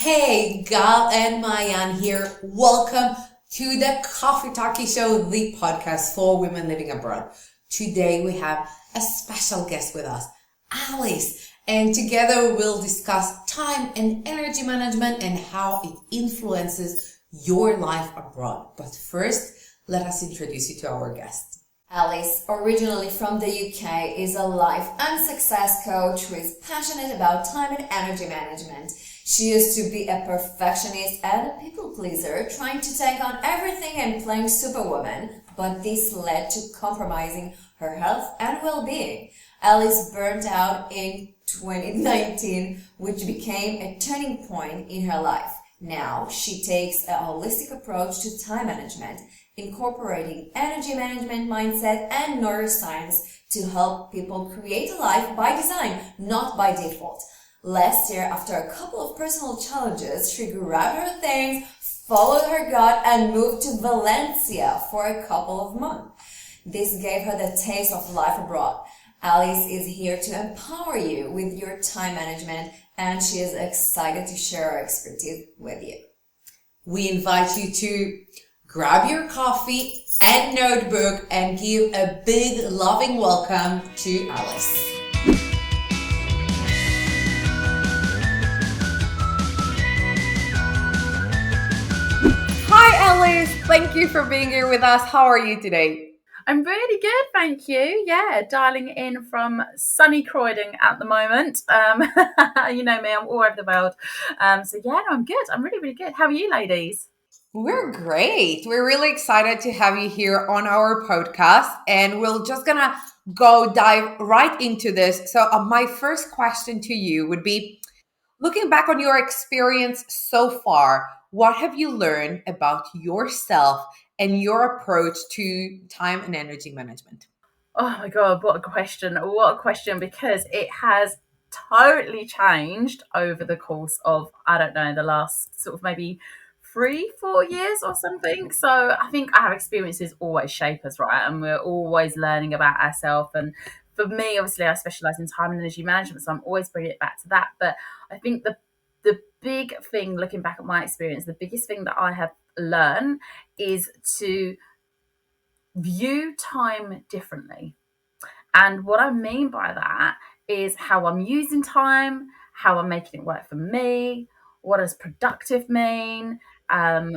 Hey, Gal and Maayan here. Welcome to the Coffee Talkie Show, the podcast for women living abroad. Today we have a special guest with us, Alice, and together we'll discuss time and energy management and how it influences your life abroad. But first, let us introduce you to our guest. Alice, originally from the UK, is a life and success coach who is passionate about time and energy management. She used to be a perfectionist and a people pleaser, trying to take on everything and playing superwoman, but this led to compromising her health and well-being. Alice burnt out in 2019, which became a turning point in her life. Now, she takes a holistic approach to time management, incorporating energy management mindset and neuroscience to help people create a life by design, not by default. Last year, after a couple of personal challenges, she grabbed her things, followed her gut, and moved to Valencia for a couple of months. This gave her the taste of life abroad. Alice is here to empower you with your time management, and she is excited to share her expertise with you. We invite you to grab your coffee and notebook and give a big loving welcome to Alice. Hi Alice, thank you for being here with us. How are you today? I'm really good, thank you. Yeah, dialing in from sunny Croydon at the moment. You know me, I'm all over the world. So yeah, no, I'm good. I'm really, really good. How are you, ladies? We're great. We're really excited to have you here on our podcast, and we're just gonna dive right into this. So, my first question to you would be, looking back on your experience so far, what have you learned about yourself and your approach to time and energy management? Oh my God, what a question. What a question, because it has totally changed over the course of, I don't know, the last sort of maybe 3-4 years or something. So I think our experiences always shape us, right? And we're always learning about ourselves. And for me, obviously, I specialize in time and energy management, so I'm always bringing it back to that. But I think the big thing, looking back at my experience, the biggest thing that I have learned is to view time differently. And what I mean by that is how I'm using time, how I'm making it work for me, what does productive mean,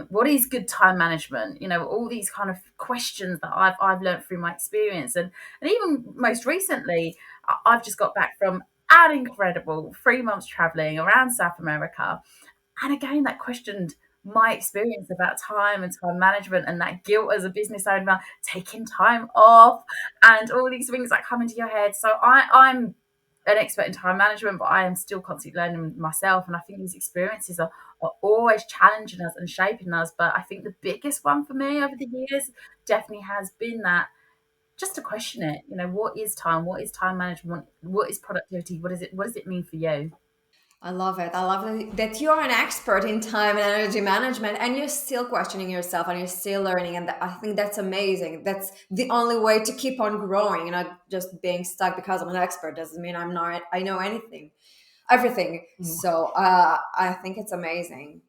what is good time management, all these kind of questions that I've learned through my experience. And even most recently, I've just got back from an incredible 3 months traveling around South America. And again, that questioned my experience about time and time management and that guilt as a business owner, taking time off and all these things that come into your head. So I'm an expert in time management, but I am still constantly learning myself. And I think these experiences are always challenging us and shaping us. But I think the biggest one for me over the years definitely has been that, just to question it, what is time? What is time management? What is productivity? What does it mean for you? I love it. I love that you're an expert in time and energy management and you're still questioning yourself and you're still learning. And I think that's amazing. That's the only way to keep on growing, not just being stuck because I'm an expert doesn't mean I know everything. So I think it's amazing.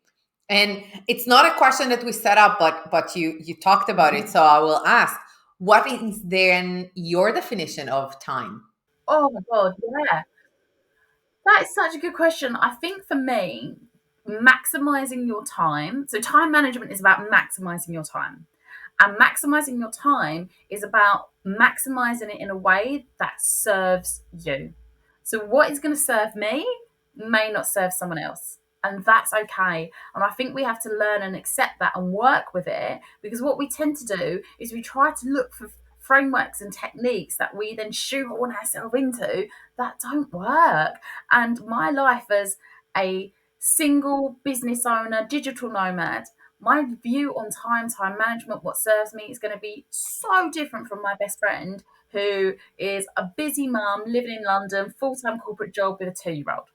And it's not a question that we set up, but you talked about it. So I will ask, what is then your definition of time? Oh my God, yeah. That is such a good question. I think for me, maximizing your time. So, time management is about maximizing your time. And maximizing your time is about maximizing it in a way that serves you. So, what is going to serve me may not serve someone else. And that's okay. And I think we have to learn and accept that and work with it, because what we tend to do is we try to look for frameworks and techniques that we then shoehorn ourselves into that don't work. And my life as a single business owner, digital nomad, my view on time management, what serves me, is going to be so different from my best friend who is a busy mum living in London, full-time corporate job with a 2-year-old.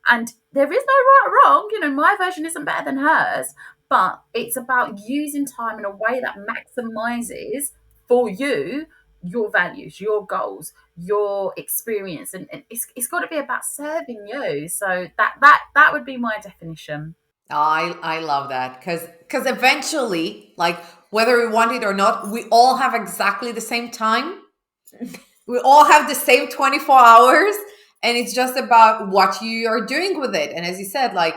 And there is no right or wrong, my version isn't better than hers, but it's about using time in a way that maximizes for you your values, your goals, your experience, and it's got to be about serving you. So that would be my definition. I love that because eventually, like whether we want it or not, we all have exactly the same time. We all have the same 24 hours, and it's just about what you are doing with it. And as you said, like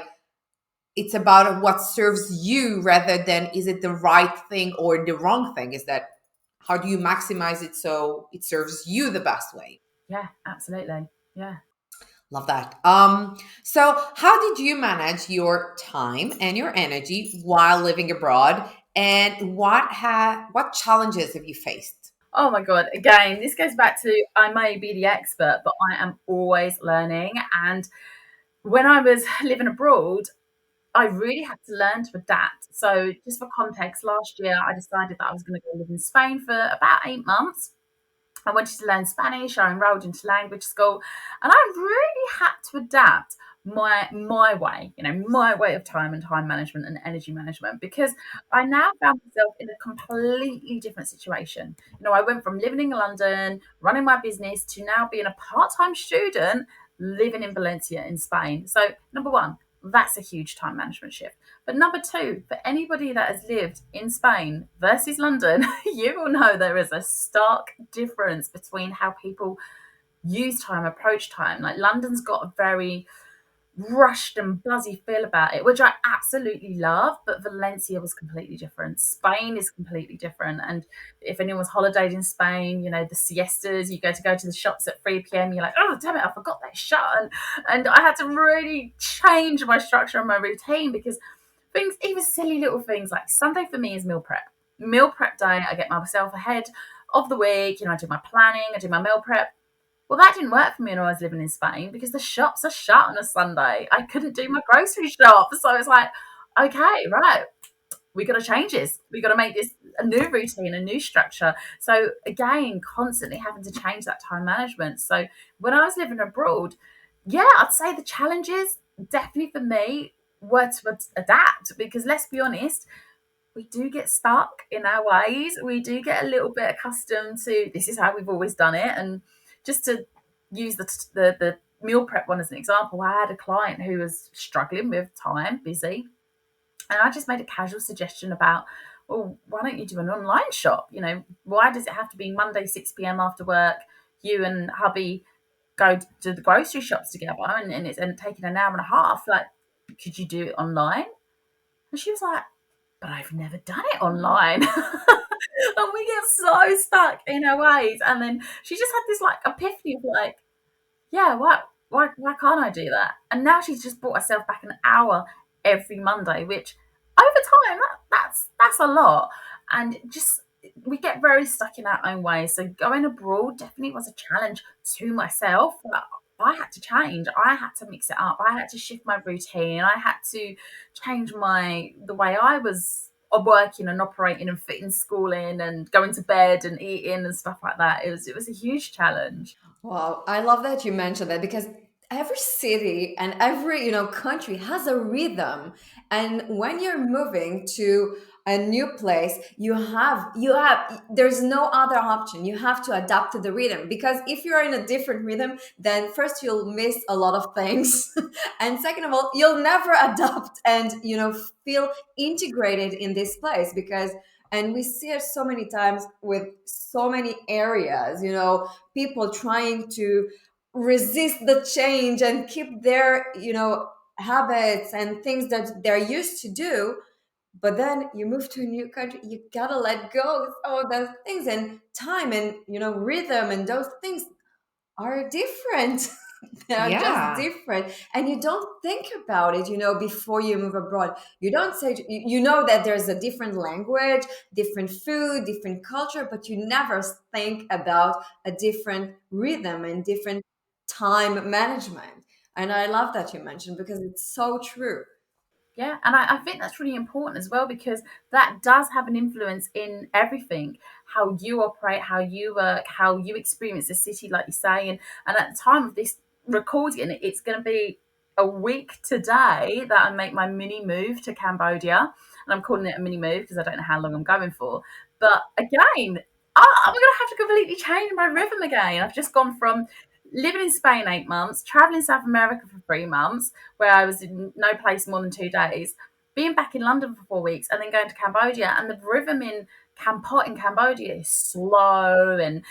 it's about what serves you rather than is it the right thing or the wrong thing. Is that how do you maximize it so it serves you the best way? Yeah, absolutely. Yeah. Love that. So how did you manage your time and your energy while living abroad? And what challenges have you faced? Oh my God. Again, this goes back to I may be the expert, but I am always learning. And when I was living abroad, I really had to learn to adapt. So, just for context, last year I decided that I was going to go live in Spain for about 8 months. I wanted to learn Spanish. I enrolled into language school, and I really had to adapt my way, my way of time and time management and energy management because I now found myself in a completely different situation. I went from living in London, running my business, to now being a part-time student living in Valencia in Spain. So, number one, that's a huge time management shift. But number two, for anybody that has lived in Spain versus London, you will know there is a stark difference between how people use time, approach time. Like London's got a very rushed and buzzy feel about it, which I absolutely love, but Valencia was completely different. Spain is completely different. And if anyone's holidayed in Spain, the siestas, you go to the shops at 3 p.m, you're like, oh, damn it, I forgot that shut. And I had to really change my structure and my routine because things, even silly little things like Sunday for me is meal prep. Meal prep day, I get myself ahead of the week, I do my planning, I do my meal prep. Well, that didn't work for me when I was living in Spain because the shops are shut on a Sunday. I couldn't do my grocery shop. So it's like, okay, right, we got to change this. We got to make this a new routine, a new structure. So again, constantly having to change that time management. So when I was living abroad, yeah, I'd say the challenges definitely for me were to adapt because let's be honest, we do get stuck in our ways. We do get a little bit accustomed to this is how we've always done it. And just to use the meal prep one as an example, I had a client who was struggling with time, busy, and I just made a casual suggestion about, well, why don't you do an online shop? Why does it have to be Monday 6 p.m. after work? You and hubby go to the grocery shops together, and it's taking an hour and a half. Like, could you do it online? And she was like, but I've never done it online. And we get so stuck in our ways. And then she just had this like epiphany of like, yeah, why can't I do that? And now she's just brought herself back an hour every Monday, which over time that's a lot. And just we get very stuck in our own ways. So going abroad definitely was a challenge to myself. But I had to change. I had to mix it up. I had to shift my routine. I had to change the way I was working and operating and fitting school in and going to bed and eating and stuff like that. It was a huge challenge. Wow, I love that you mentioned that because every city and every country has a rhythm, and when you're moving to a new place, you have there's no other option. You have to adapt to the rhythm because if you're in a different rhythm, then first you'll miss a lot of things, and second of all, you'll never adapt and feel integrated in this place because. And we see it so many times with so many areas, people trying to resist the change and keep their habits and things that they're used to do, but then you move to a new country, you gotta let go of all those things, and time and rhythm and those things are different. They are just Yeah. different, and you don't think about it before you move abroad. You don't say you know that there's a different language, different food, different culture, but you never think about a different rhythm and different time management. And I love that you mentioned because it's so true. Yeah, and I think that's really important as well because that does have an influence in everything, how you operate, how you work, how you experience the city, like you say. And at the time of this recording, it's going to be a week today that I make my mini move to Cambodia. And I'm calling it a mini move because I don't know how long I'm going for. But again, I'm going to have to completely change my rhythm again. I've just gone from living in Spain 8 months, traveling South America for 3 months, where I was in no place more than 2 days, being back in London for 4 weeks, and then going to Cambodia. And the rhythm in Kampot in Cambodia is slow, and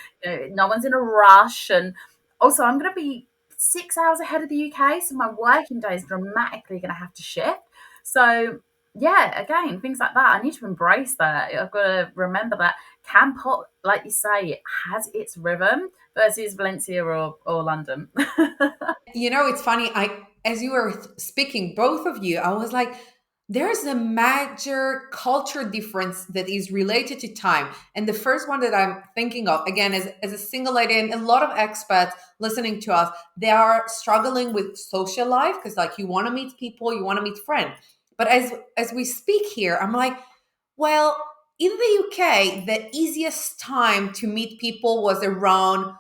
no one's in a rush. And also, I'm going to be 6 hours ahead of the UK, so my working day is dramatically going to have to shift. So yeah, again, things like that. I need to embrace that. I've got to remember that Kampot, like you say, it has its rhythm versus Valencia or London. It's funny. As you were speaking, both of you, I was like, there's a major culture difference that is related to time. And the first one that I'm thinking of, again, as a single lady, and a lot of expats listening to us, they are struggling with social life because, like, you want to meet people, you want to meet friends. But as we speak here, I'm like, well, in the UK, the easiest time to meet people was around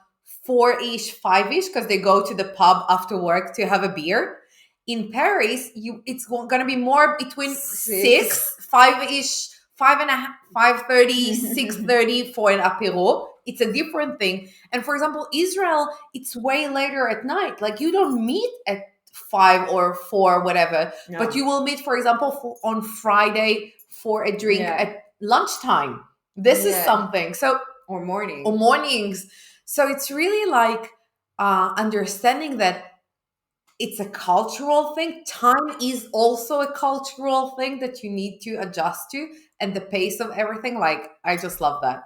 4-ish, 5-ish, because they go to the pub after work to have a beer. In Paris, it's going to be more between 5-ish, 5:30, 6:30 for an apéro. It's a different thing. And for example, Israel, it's way later at night. Like, you don't meet at 5 or 4, whatever, but you will meet, for example, on Friday for a drink at lunchtime. This is something. So, or mornings. So it's really like understanding that it's a cultural thing. Time is also a cultural thing that you need to adjust to, and the pace of everything. Like, I just love that.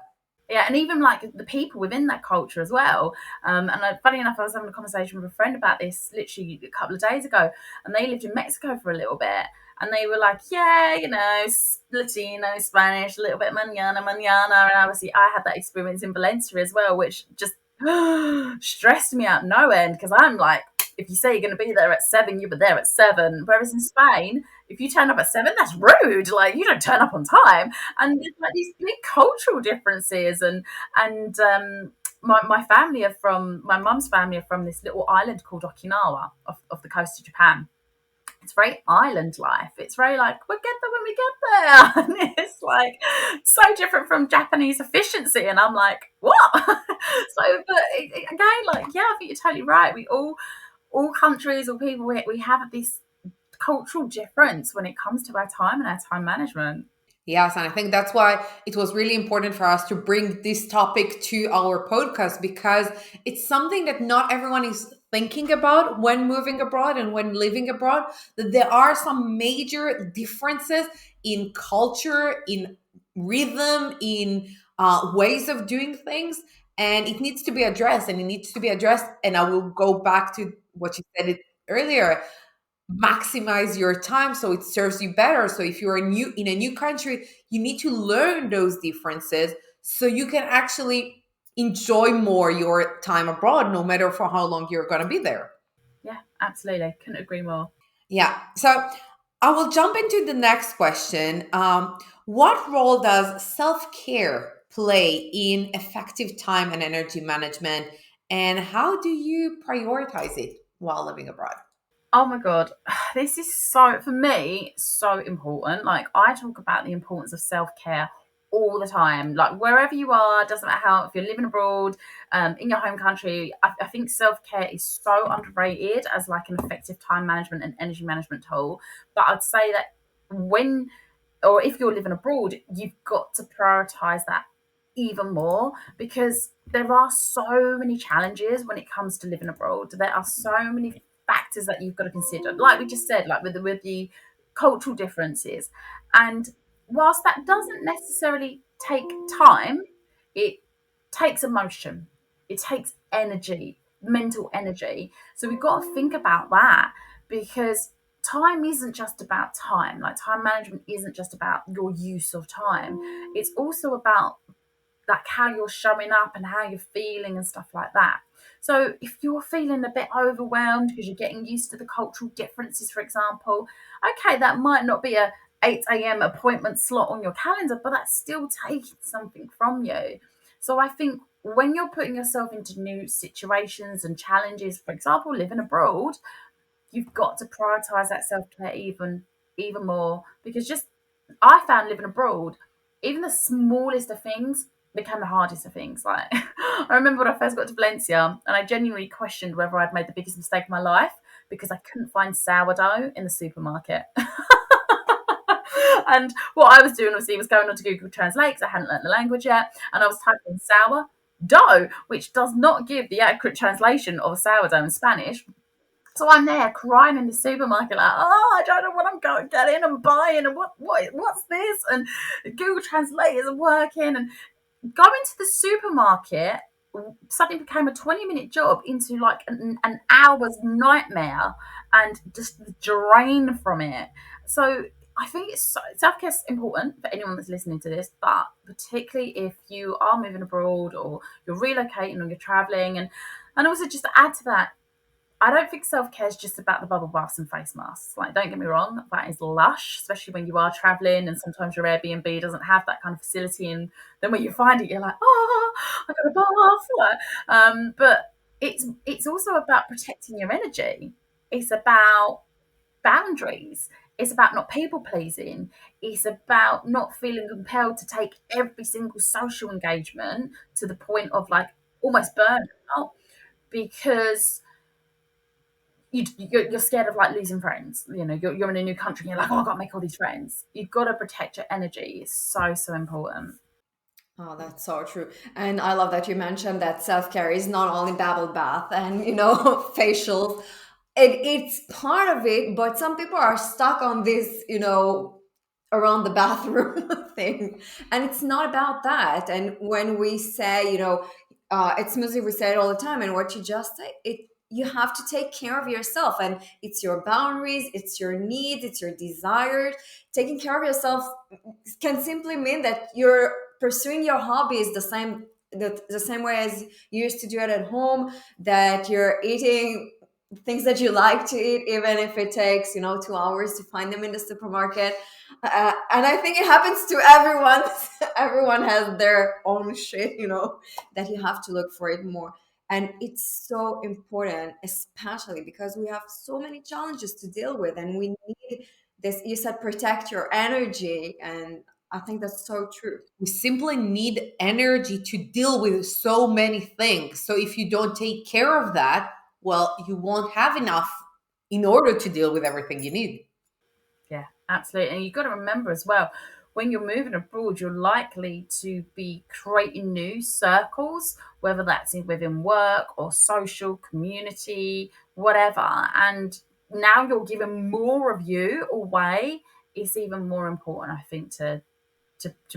Yeah, and even like the people within that culture as well. Funny enough, I was having a conversation with a friend about this literally a couple of days ago, and they lived in Mexico for a little bit, and they were like, yeah, Latino, Spanish, a little bit manana, manana, and obviously I had that experience in Valencia as well, which just stressed me out no end, because I'm like, if you say you're going to be there at 7, you'll be there at 7. Whereas in Spain, if you turn up at 7, that's rude. Like, you don't turn up on time. And there's like these big cultural differences. And my family are from, my mum's family are from this little island called Okinawa off the coast of Japan. It's very island life. It's very like, we'll get there when we get there. And it's like so different from Japanese efficiency. And I'm like, what? But again, like, yeah, I think you're totally right. We all countries or people, we have this cultural difference when it comes to our time and our time management. Yes, and I think that's why it was really important for us to bring this topic to our podcast, because it's something that not everyone is thinking about when moving abroad and when living abroad, that there are some major differences in culture, in rhythm, in ways of doing things, and it needs to be addressed, and I will go back to what you said earlier. Maximize your time so it serves you better. So if you're in a new country, you need to learn those differences so you can actually enjoy more your time abroad, no matter for how long you're going to be there. Yeah, absolutely. Couldn't agree more. Yeah. So I will jump into the next question. What role does self-care play in effective time and energy management, and how do you prioritize it while living abroad? Oh my God. This is so, for me, so important. Like, I talk about the importance of self-care all the time. Like, wherever you are, doesn't matter how, if you're living abroad, in your home country, I think self-care is so underrated as like an effective time management and energy management tool. But I'd say that when, or if you're living abroad, you've got to prioritize that even more, because there are so many challenges when it comes to living abroad. There are so many factors that you've got to consider, like we just said, like with the cultural differences. And whilst that doesn't necessarily take time, it takes emotion, it takes energy, mental energy. So we've got to think about that, because time isn't just about time. Like, time management isn't just about your use of time. It's also about like how you're showing up and how you're feeling and stuff like that. So if you're feeling a bit overwhelmed because you're getting used to the cultural differences, for example, okay, that might not be a 8 a.m. appointment slot on your calendar, but that's still taking something from you. So I think when you're putting yourself into new situations and challenges, for example, living abroad, you've got to prioritize that self-care even more, because just I found living abroad, even the smallest of things became the hardest of things. Like I remember when I first got to Valencia, and I genuinely questioned whether I'd made the biggest mistake of my life because I couldn't find sourdough in the supermarket. And what I was doing was going on to Google Translate because I hadn't learned the language yet, and I was typing sourdough, which does not give the accurate translation of sourdough in Spanish. So I'm there crying in the supermarket, like, oh, I don't know what I'm going to get in and buying, and what's this? And Google Translate isn't working. And going to the supermarket suddenly became a 20-minute job into like an hour's nightmare and just the drain from it. So I think self-care is important for anyone that's listening to this, but particularly if you are moving abroad or you're relocating or you're traveling. And also just to add to that, I don't think self-care is just about the bubble baths and face masks. Like, don't get me wrong, that is lush, especially when you are traveling and sometimes your Airbnb doesn't have that kind of facility. And then when you find it, you're like, oh, I got a bath. But it's also about protecting your energy. It's about boundaries. It's about not people pleasing. It's about not feeling compelled to take every single social engagement to the point of like almost burnout because you're scared of like losing friends. You know, you're in a new country and you're like, oh, I've got to make all these friends. You've got to protect your energy. It's so important. Oh, that's so true. And I love that you mentioned that self-care is not only bubble bath and, facial. It's part of it, but some people are stuck on this, around the bathroom thing. And it's not about that. And when we say, it's music, we say it all the time. And what you just say, you have to take care of yourself, and it's your boundaries, it's your needs, it's your desires. Taking care of yourself can simply mean that you're pursuing your hobbies the same way as you used to do it at home, that you're eating things that you like to eat, even if it takes 2 hours to find them in the supermarket. And I think it happens to everyone. Everyone has their own shit, that you have to look for it more. And it's so important, especially because we have so many challenges to deal with, and we need this. You said protect your energy, and I think that's so true. We simply need energy to deal with so many things. So if you don't take care of that, well, you won't have enough in order to deal with everything you need. Yeah, absolutely. And you've got to remember as well, when you're moving abroad, you're likely to be creating new circles, whether that's within work or social, community, whatever. And now you're giving more of you away. It's even more important, I think, to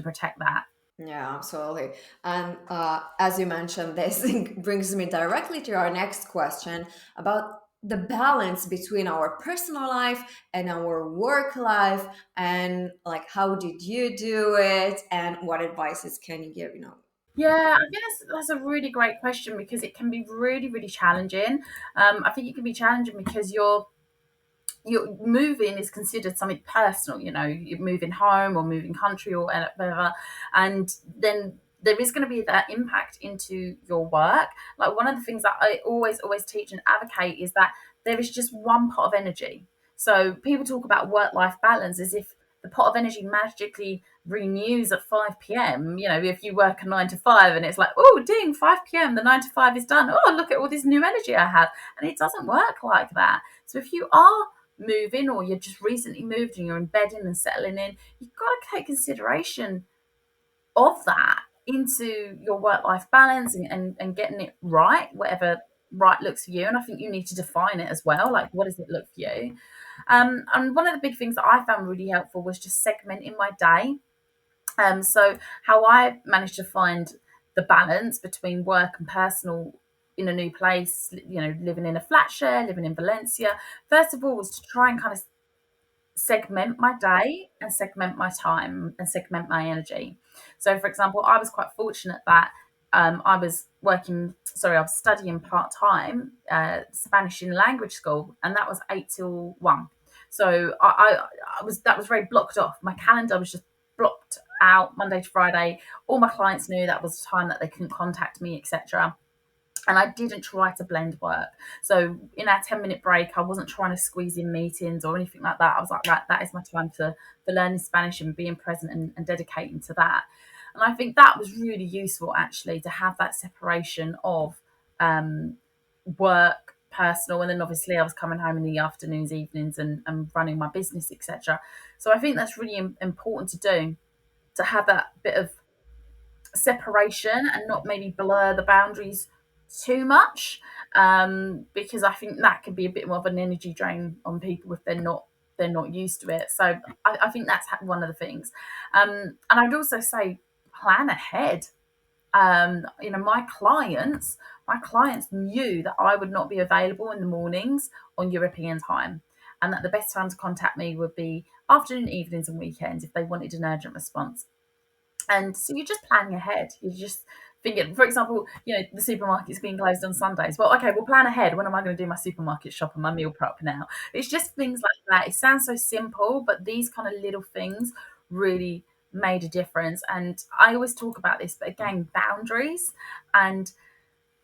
protect that. Yeah, absolutely. And as you mentioned, this brings me directly to our next question about the balance between our personal life and our work life, and like how did you do it, and what advices can you give? Yeah, I think that's a really great question because it can be really, really challenging. I think it can be challenging because your moving is considered something personal. You're moving home or moving country or whatever, and then there is going to be that impact into your work. Like, one of the things that I always teach and advocate is that there is just one pot of energy. So people talk about work-life balance as if the pot of energy magically renews at 5 p.m. If you work a 9 to 5 and it's like, oh ding, 5 p.m, the 9 to 5 is done, oh look at all this new energy I have. And it doesn't work like that. So if you are moving or you're just recently moved and you're embedding and settling in, you've got to take consideration of that into your work-life balance and getting it right, whatever right looks for you. And I think you need to define it as well, like what does it look for you. And one of the big things that I found really helpful was just segmenting my day. So how I managed to find the balance between work and personal in a new place, living in a flat share, living in Valencia, first of all, was to try and kind of segment my day and segment my time and segment my energy. So, for example, I was quite fortunate that I was studying part time Spanish in language school, and that was 8 till 1. So I was that was very blocked off. My calendar was just blocked out Monday to Friday. All my clients knew that was the time that they couldn't contact me, etc. And I didn't try to blend work. So in our 10-minute break, I wasn't trying to squeeze in meetings or anything like that. I was like, that is my time for learning Spanish and being present and dedicating to that. And I think that was really useful actually to have that separation of work, personal, and then obviously I was coming home in the afternoons, evenings, and running my business, etc. So I think that's really important to do, to have that bit of separation and not maybe blur the boundaries too much, because I think that can be a bit more of an energy drain on people if they're not used to it. So I think that's one of the things, and I'd also say plan ahead. My clients knew that I would not be available in the mornings on European time, and that the best time to contact me would be afternoon, evenings, and weekends if they wanted an urgent response. And so you're just planning ahead. You're just thinking, for example, the supermarket's being closed on Sundays. Well, okay, we'll plan ahead. When am I going to do my supermarket shop and my meal prep now? It's just things like that. It sounds so simple, but these kind of little things really made a difference. And I always talk about this, but again, boundaries. And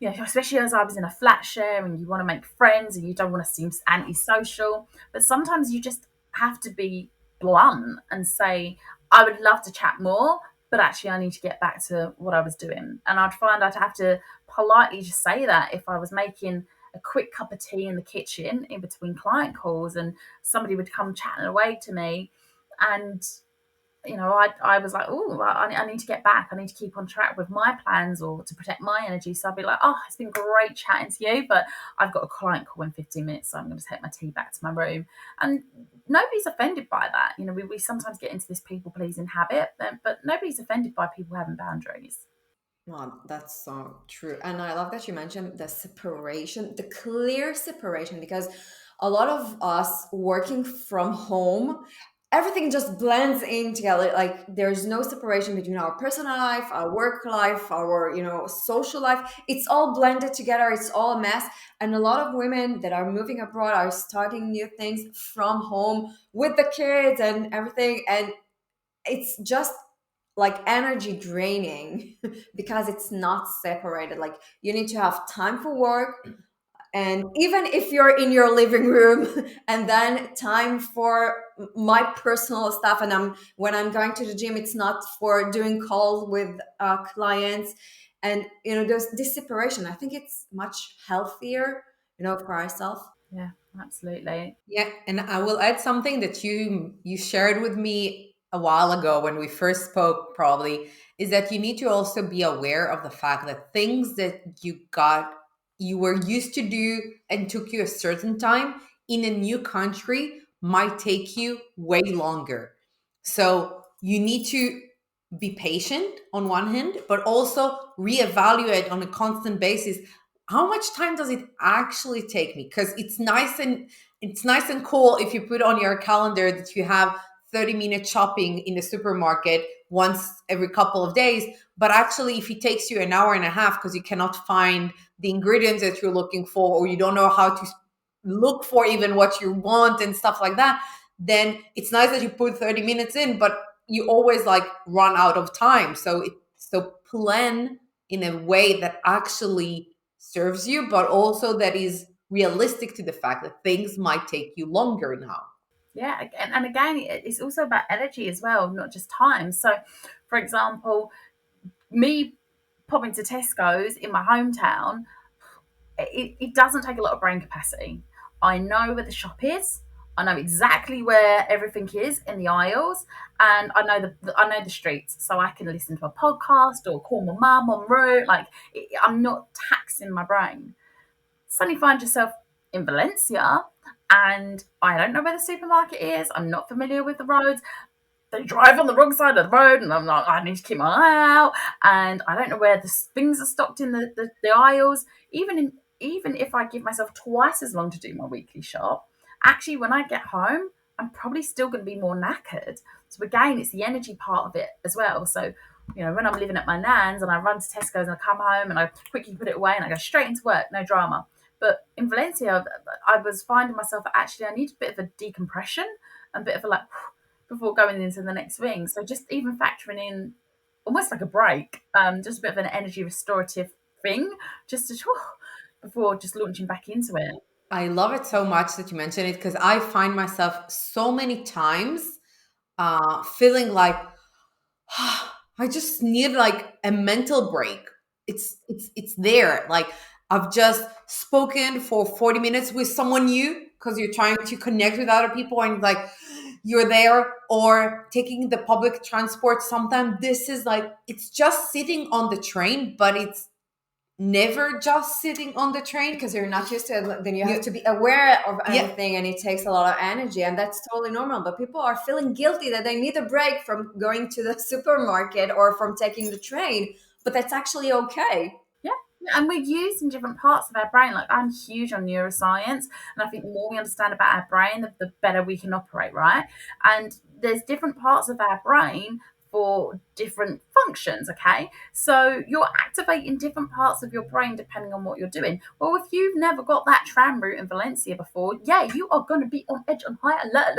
especially as I was in a flat share and you want to make friends and you don't want to seem antisocial, but sometimes you just have to be blunt and say, I would love to chat more, but actually I need to get back to what I was doing. And I'd find I'd have to politely just say that if I was making a quick cup of tea in the kitchen in between client calls and somebody would come chatting away to me, and I was like, oh, I need to get back. I need to keep on track with my plans or to protect my energy. So I'd be like, oh, it's been great chatting to you, but I've got a client call in 15 minutes, so I'm going to take my tea back to my room. And nobody's offended by that. We sometimes get into this people pleasing habit, but nobody's offended by people having boundaries. Well, that's so true. And I love that you mentioned the separation, the clear separation, because a lot of us working from home, everything just blends in together. Like there's no separation between our personal life, our work life, our, social life. It's all blended together. It's all a mess. And a lot of women that are moving abroad are starting new things from home with the kids and everything. And it's just like energy draining because it's not separated. Like you need to have time for work, and even if you're in your living room and then time for my personal stuff, and when I'm going to the gym, it's not for doing calls with clients. And there's this separation. I think it's much healthier for ourselves. Yeah, absolutely. Yeah, and I will add something that you shared with me a while ago when we first spoke, probably, is that you need to also be aware of the fact that things that you were used to do and took you a certain time in a new country might take you way longer. So you need to be patient on one hand, but also reevaluate on a constant basis. How much time does it actually take me? Because it's nice and cool if you put on your calendar that you have 30-minute shopping in the supermarket once every couple of days. But actually, if it takes you an hour and a half because you cannot find the ingredients that you're looking for, or you don't know how to look for even what you want and stuff like that, then it's nice that you put 30 minutes in, but you always like run out of time. So plan in a way that actually serves you, but also that is realistic to the fact that things might take you longer now. Yeah, and again, it's also about energy as well, not just time. So, for example, me popping to Tesco's in my hometown, it doesn't take a lot of brain capacity. I know where the shop is. I know exactly where everything is in the aisles, and I know the streets, so I can listen to a podcast or call my mum en route. Like I'm not taxing my brain. Suddenly find yourself in Valencia, and I don't know where the supermarket is. I'm not familiar with the roads. They drive on the wrong side of the road, and I'm like, I need to keep my eye out. And I don't know where the things are stocked in the aisles. Even if I give myself twice as long to do my weekly shop, actually when I get home, I'm probably still going to be more knackered. So again, it's the energy part of it as well. So when I'm living at my nan's and I run to Tesco's and I come home and I quickly put it away and I go straight into work, no drama. But in Valencia, I was finding myself that actually I need a bit of a decompression and a bit of a before going into the next thing. So just even factoring in almost like a break, just a bit of an energy restorative thing, just to before just launching back into it. I love it so much that you mentioned it, because I find myself so many times feeling like I just need like a mental break. It's there. Like I've just spoken for 40 minutes with someone new because you're trying to connect with other people and like you're there, or taking the public transport. Sometimes this is like it's just sitting on the train, but it's never just sitting on the train. Because you're not used to it, then you have You, to be aware of yeah, anything, and it takes a lot of energy, and that's totally normal. But people are feeling guilty that they need a break from going to the supermarket or from taking the train, but that's actually okay. Yeah. And we're using different parts of our brain. Like I'm huge on neuroscience, and I think the more we understand about our brain, the better we can operate, right? And there's different parts of our brain for different functions, okay? So you're activating different parts of your brain depending on what you're doing. Well, if you've never got that tram route in Valencia before, yeah, you are going to be on edge, on high alert.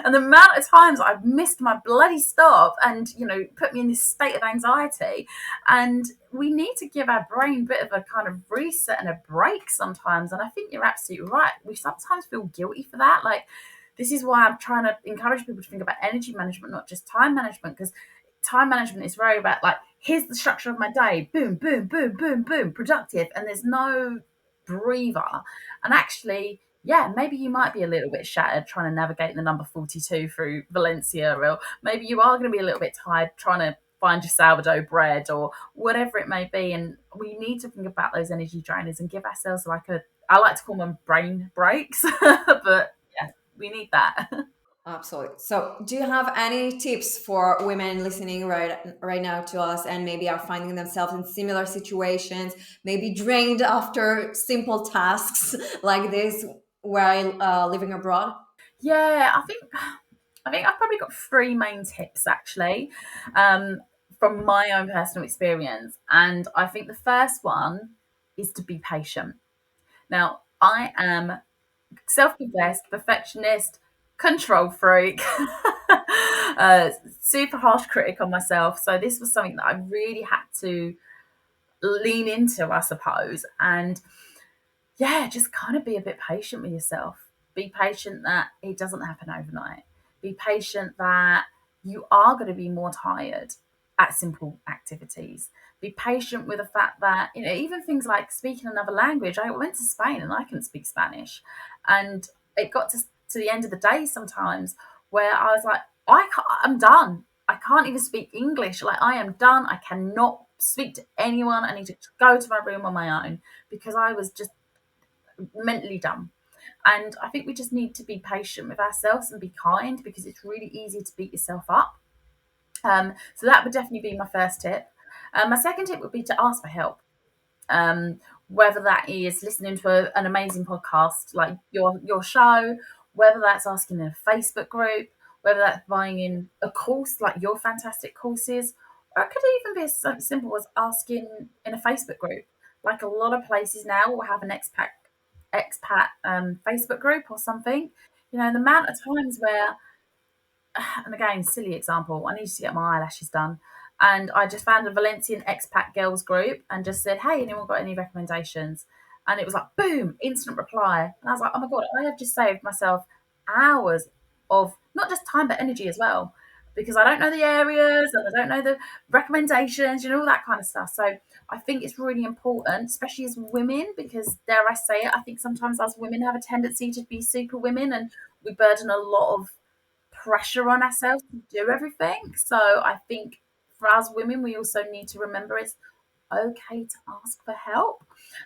And the amount of times I've missed my bloody stop and, put me in this state of anxiety. And we need to give our brain a bit of a kind of reset and a break sometimes. And I think you're absolutely right. We sometimes feel guilty for that. Like, this is why I'm trying to encourage people to think about energy management, not just time management, because time management is very about like, here's the structure of my day, boom, boom, boom, boom, boom, productive. And there's no breather. And actually, yeah, maybe you might be a little bit shattered trying to navigate the number 42 through Valencia, or maybe you are going to be a little bit tired trying to find your sourdough bread or whatever it may be. And we need to think about those energy drainers and give ourselves like I like to call them brain breaks, but yeah, we need that. Absolutely. So, do you have any tips for women listening right now to us, and maybe are finding themselves in similar situations, maybe drained after simple tasks like this while living abroad? Yeah, I think I've probably got three main tips actually, um, from my own personal experience. And I think the first one is to be patient. Now, I am self-possessed, perfectionist, control freak, super harsh critic on myself. So this was something that I really had to lean into, I suppose. And yeah, just kind of be a bit patient with yourself. Be patient that it doesn't happen overnight. Be patient that you are going to be more tired at simple activities. Be patient with the fact that, even things like speaking another language. I went to Spain and I couldn't speak Spanish. And it got to the end of the day sometimes where I was like, I'm done. I can't even speak English. Like, I am done. I cannot speak to anyone. I need to go to my room on my own because I was just mentally done. And I think we just need to be patient with ourselves and be kind, because it's really easy to beat yourself up. So that would definitely be my first tip. My second tip would be to ask for help. um, whether that is listening to an amazing podcast like your show, whether that's asking in a Facebook group, whether that's buying in a course like your fantastic courses, or it could even be as simple as asking in a Facebook group. Like a lot of places now will have an expat Facebook group or something. The amount of times where, and again, silly example, I needed to get my eyelashes done. And I just found a Valencian expat girls group and just said, hey, anyone got any recommendations? And it was like, boom, instant reply. And I was like, oh my God, I have just saved myself hours of not just time, but energy as well. Because I don't know the areas and I don't know the recommendations, all that kind of stuff. So I think it's really important, especially as women, because dare I say it, I think sometimes us women have a tendency to be super women, and we burden a lot of pressure on ourselves to do everything. So I think for us women, we also need to remember it's okay to ask for help.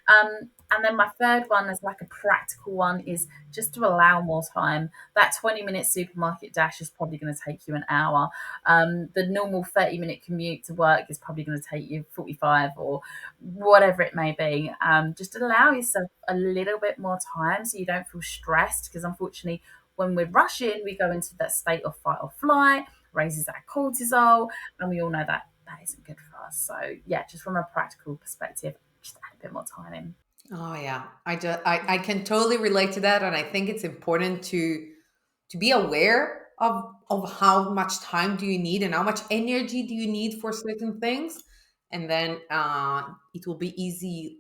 And then my third one is like a practical one, is just to allow more time. That 20-minute supermarket dash is probably going to take you an hour. The normal 30-minute commute to work is probably going to take you 45 or whatever it may be. Just allow yourself a little bit more time so you don't feel stressed, because unfortunately, when we're rushing, we go into that state of fight or flight, raises our cortisol, and we all know that that isn't good for us. So yeah, just from a practical perspective, just add a bit more time in. oh yeah. I can totally relate to that, and I think it's important to be aware of how much time do you need and how much energy do you need for certain things, and then it will be easier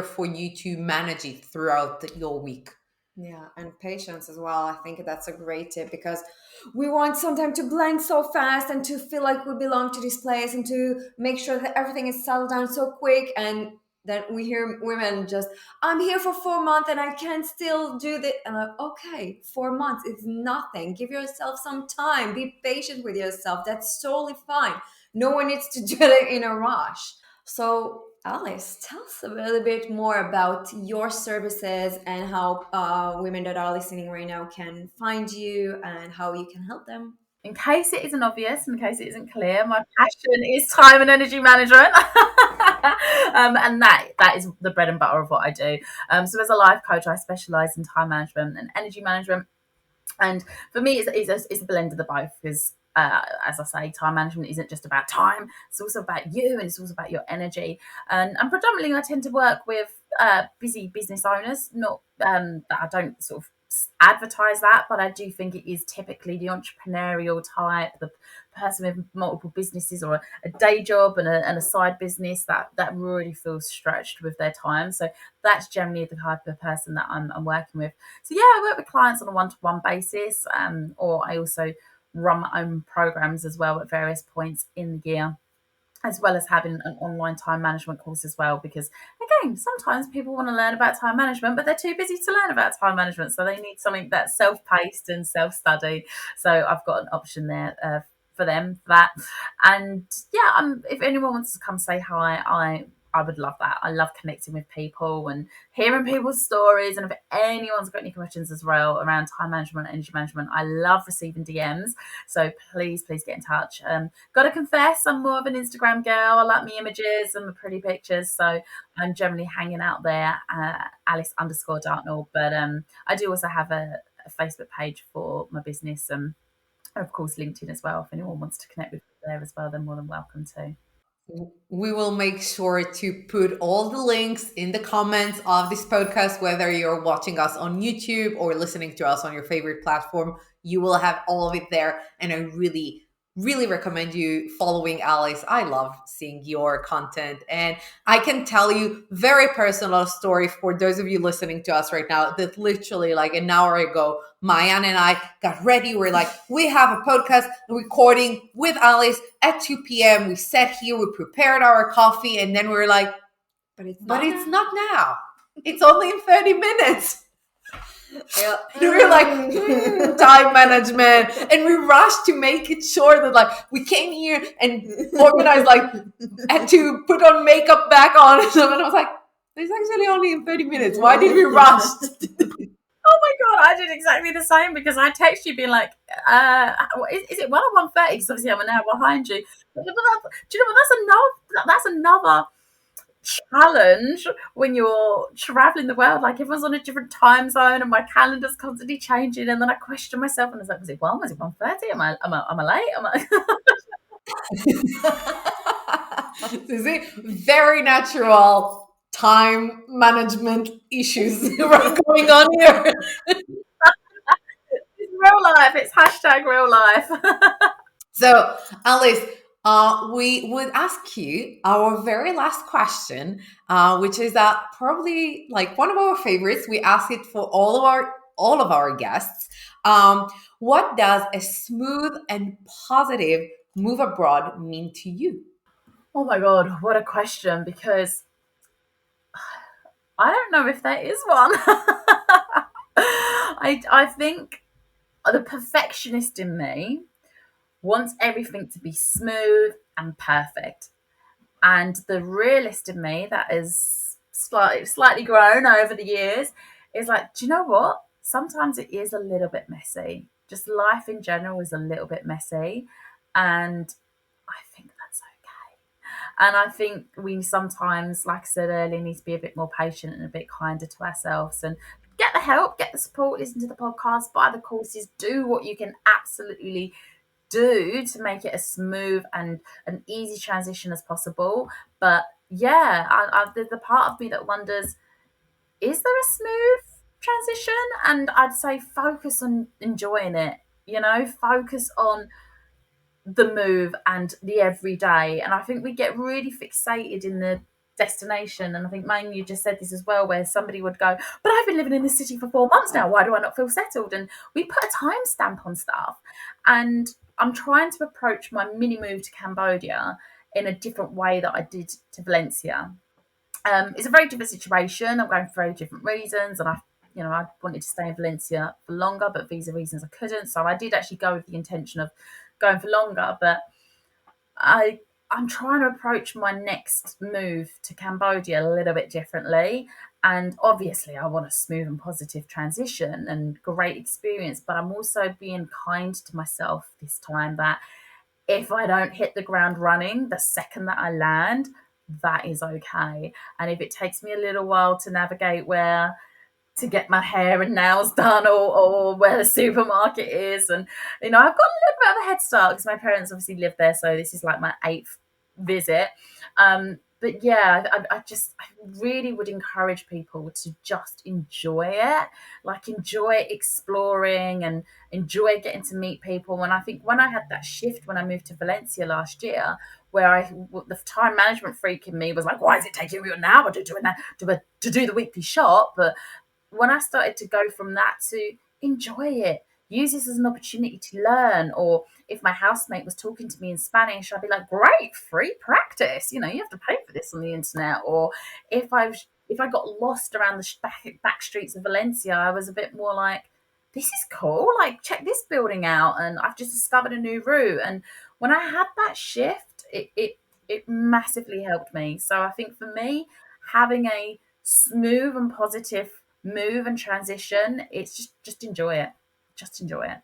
for you to manage it throughout your week. Yeah, and patience as well. I think that's a great tip because we want sometimes to blend so fast and to feel like we belong to this place and to make sure that everything is settled down so quick. And then we hear women just, I'm here for 4 months and I can still do this. And I'm like, okay, 4 months is nothing. Give yourself some time. Be patient with yourself. That's totally fine. No one needs to do it in a rush. So, Alice, tell us a little bit more about your services and how women that are listening right now can find you and how you can help them. In case it isn't obvious, in case it isn't clear, my passion is time and energy management. And that is the bread and butter of what I do. So as a life coach, I specialize in time management and energy management. And for me, it's a blend of the both because, as I say, time management isn't just about time. It's also about you and it's also about your energy. And predominantly, I tend to work with busy business owners. Not that I don't sort of advertise that, but I do think it is typically the entrepreneurial type, the person with multiple businesses or a day job and a side business that really feels stretched with their time. So that's generally the type of person that I'm working with. So yeah, I work with clients on a one-to-one basis, or I also run my own programs as well at various points in the year, as well as having an online time management course as well. Because again, sometimes people want to learn about time management, but they're too busy to learn about time management, so they need something that's self-paced and self-study. So I've got an option there for them for that. And yeah, if anyone wants to come say hi, I would love that. I love connecting with people and hearing people's stories. And if anyone's got any questions as well around time management, energy management, I love receiving DMs. So please get in touch. Gotta confess, I'm more of an Instagram girl. I like my images and my pretty pictures. So I'm generally hanging out there, Alice_Dartnell. But I do also have a Facebook page for my business. And of course, LinkedIn as well. If anyone wants to connect with me there as well, they're more than welcome to. We will make sure to put all the links in the comments of this podcast, whether you're watching us on YouTube or listening to us on your favorite platform. You will have all of it there. And I really, really recommend you following Alice. I love seeing your content. And I can tell you very personal story for those of you listening to us right now that literally like an hour ago, Maayan and I got ready. We're like, we have a podcast recording with Alice at 2 p.m. We sat here, we prepared our coffee, and then we were like, but it's not now. It's only in 30 minutes. Yeah. We were like, time management. And we rushed to make it sure that like we came here and organized, like, had to put on makeup back on. And I was like, it's actually only in 30 minutes. Why did we rush? Oh my god, I did exactly the same because I text you being like, is it 1 or 1:30? Because obviously I'm an hour behind you. Do you know what? That's another challenge when you're traveling the world. Like everyone's on a different time zone, and my calendar's constantly changing. And then I question myself, and I was like, was it 1? Was it 1:30? Am I late? Am I? Is it very natural time management issues going on here? It's real life. It's hashtag real life. So, Alice, we would ask you our very last question, which is probably like one of our favorites. We ask it for all of our guests. What does a smooth and positive move abroad mean to you? Oh my god, what a question! Because I don't know if there is one. I think the perfectionist in me wants everything to be smooth and perfect. And the realist in me that is slightly grown over the years is like, do you know what? Sometimes it is a little bit messy. Just life in general is a little bit messy. And I think that's okay. And I think we sometimes, like I said earlier, need to be a bit more patient and a bit kinder to ourselves and get the help, get the support, listen to the podcast, buy the courses, do what you can absolutely do to make it as smooth and an easy transition as possible. But yeah, there's the part of me that wonders, is there a smooth transition? And I'd say focus on enjoying it, focus on the move and the everyday. And I think we get really fixated in the destination. And I think, Mayan, you just said this as well, where somebody would go, but I've been living in this city for 4 months now, why do I not feel settled? And we put a timestamp on stuff. And I'm trying to approach my mini move to Cambodia in a different way that I did to Valencia. It's a very different situation. I'm going for very different reasons, and I wanted to stay in Valencia for longer, but visa reasons I couldn't. So I did actually go with the intention of going for longer, but I'm trying to approach my next move to Cambodia a little bit differently. And obviously, I want a smooth and positive transition and great experience, but I'm also being kind to myself this time, that if I don't hit the ground running the second that I land, that is okay. And if it takes me a little while to navigate where to get my hair and nails done, or where the supermarket is, and I've got a little bit of a head start because my parents obviously live there, so this is like my 8th visit. But yeah, I really would encourage people to just enjoy it, like enjoy exploring and enjoy getting to meet people. And I think when I had that shift when I moved to Valencia last year, where the time management freak in me was like, why is it taking me an hour to do the weekly shop? But when I started to go from that to enjoy it, use this as an opportunity to learn, or if my housemate was talking to me in Spanish, I'd be like, great, free practice. You have to pay for this on the internet. Or if I got lost around the back streets of Valencia, I was a bit more like, this is cool. Like, check this building out, and I've just discovered a new route. And when I had that shift, it massively helped me. So I think for me, having a smooth and positive move and transition, it's just enjoy it. Just enjoy it.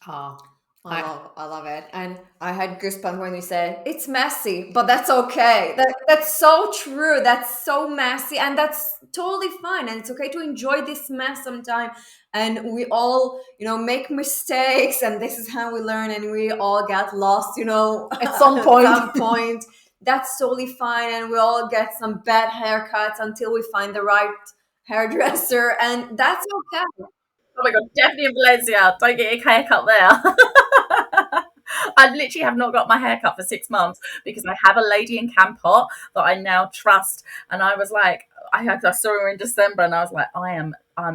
Oh, I love it. And I had goosebumps when you said it's messy, but that's okay. That's so true. That's so messy, and that's totally fine. And it's okay to enjoy this mess sometime. And we all, make mistakes, and this is how we learn. And we all get lost, at some point. At some point. That's totally fine. And we all get some bad haircuts until we find the right hairdresser, and that's okay. Oh my god, definitely in Valencia. Don't get your haircut there. I literally have not got my haircut for 6 months because I have a lady in Campot that I now trust. And I was like, I saw her in December, and I was like,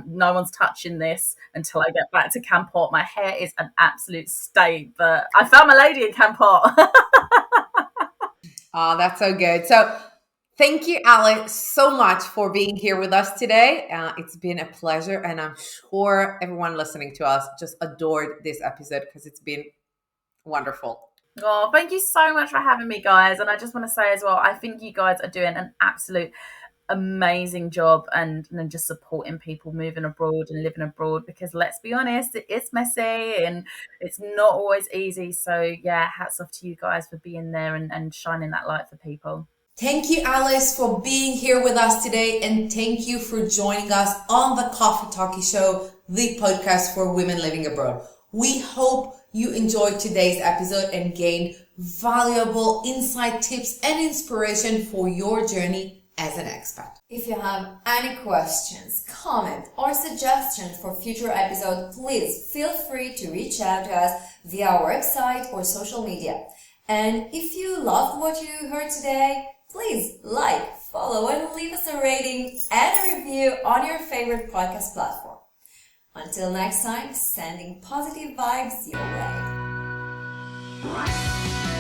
no one's touching this until I get back to Campot. My hair is an absolute state, but I found my lady in Campot. Oh, that's so good. So thank you, Alex, so much for being here with us today. It's been a pleasure, and I'm sure everyone listening to us just adored this episode because it's been wonderful. Oh, thank you so much for having me, guys. And I just want to say as well, I think you guys are doing an absolute amazing job and just supporting people moving abroad and living abroad, because let's be honest, it is messy and it's not always easy. So yeah, hats off to you guys for being there and shining that light for people. Thank you, Alice, for being here with us today, and thank you for joining us on the Coffee Talkie Show, the podcast for women living abroad. We hope you enjoyed today's episode and gained valuable insight, tips, and inspiration for your journey as an expat. If you have any questions, comments, or suggestions for future episodes, please feel free to reach out to us via our website or social media. And if you loved what you heard today, please like, follow, and leave us a rating and a review on your favorite podcast platform. Until next time, sending positive vibes your way.